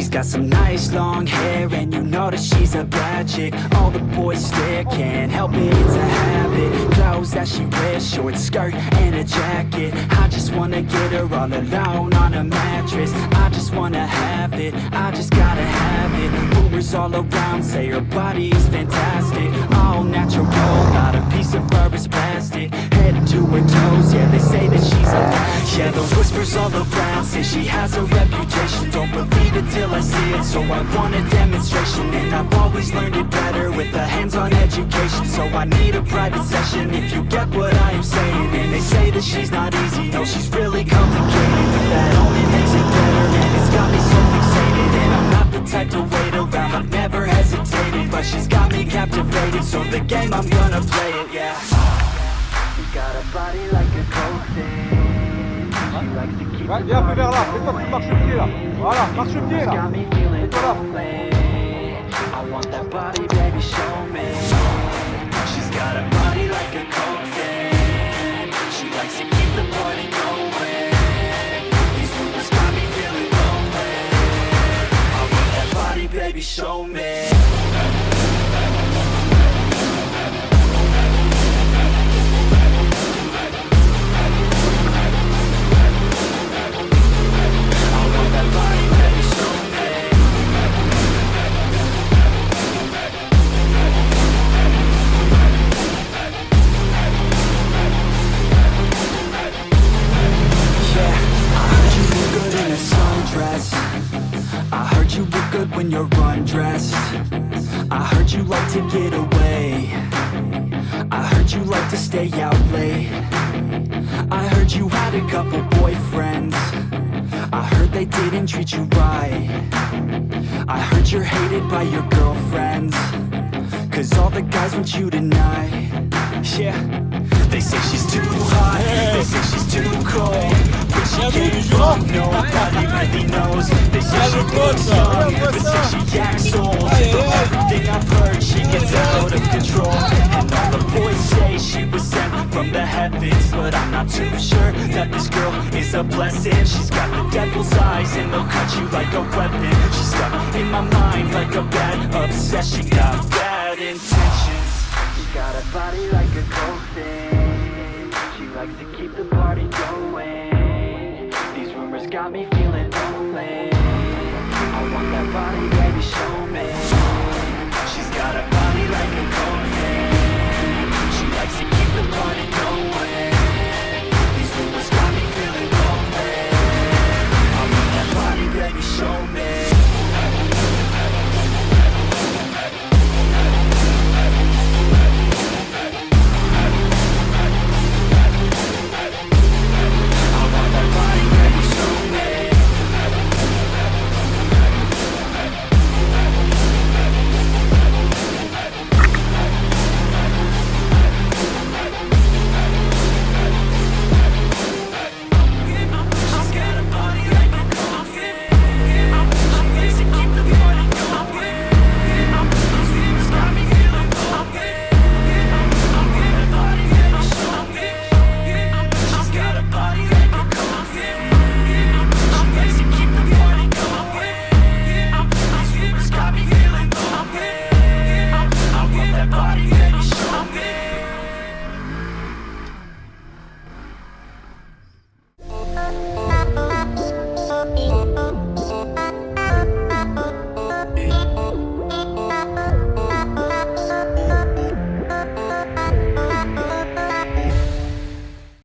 She's got some nice long hair, and you know that she's a bad chick. All the boys stare, can't help it, it's a habit. Clothes that she wears, short skirt and a jacket. I just wanna get her all alone on a mattress. I just wanna have it, I just gotta have it. Rumors all around say her body is fantastic. All natural, not a piece of her is plastic. Head to her toes, yeah, they say that she's a latch. Yeah, the whispers all around say she has a reputation. Don't believe it till I see it, so I want a demonstration. And I've always learned it better with a hands-on education. So I need a private session if you get what I am saying. And they say that she's not easy, no, she's really complicated. But that only makes it better, and it's got me so fixated. And I'm not the type to wait around, I've never hesitated. But she's got me captivated, so the game, I'm gonna play it, yeah. She got a body like a coaster. She likes to keep Ouais, viens un peu vers là, fais-toi sur marche-pied là. Voilà, marche-pied là. Fais-toi là. I want that body, baby, show me. She's got a body like a coaster. She likes to keep the party going. These rumors got me feeling lonely. I want that body, baby, show me. I heard you look good when you're undressed. I heard you like to get away. I heard you like to stay out late. I heard you had a couple boyfriends. I heard they didn't treat you right. I heard you're hated by your girlfriends, 'cause all the guys want you tonight. Yeah, they say she's too hot, they say she's too cold. But she came from nobody really knows. They say she looks young, but say she acts old. From everything I've heard, she gets out of control. And all the boys say she was sent from the heavens, but I'm not too sure that this girl is a blessing. She's got the devil's eyes and they'll cut you like a weapon. She's stuck in my mind like a bad obsession. Got bad intentions. She's got a body like a coaster. She likes to keep the party going. These rumors got me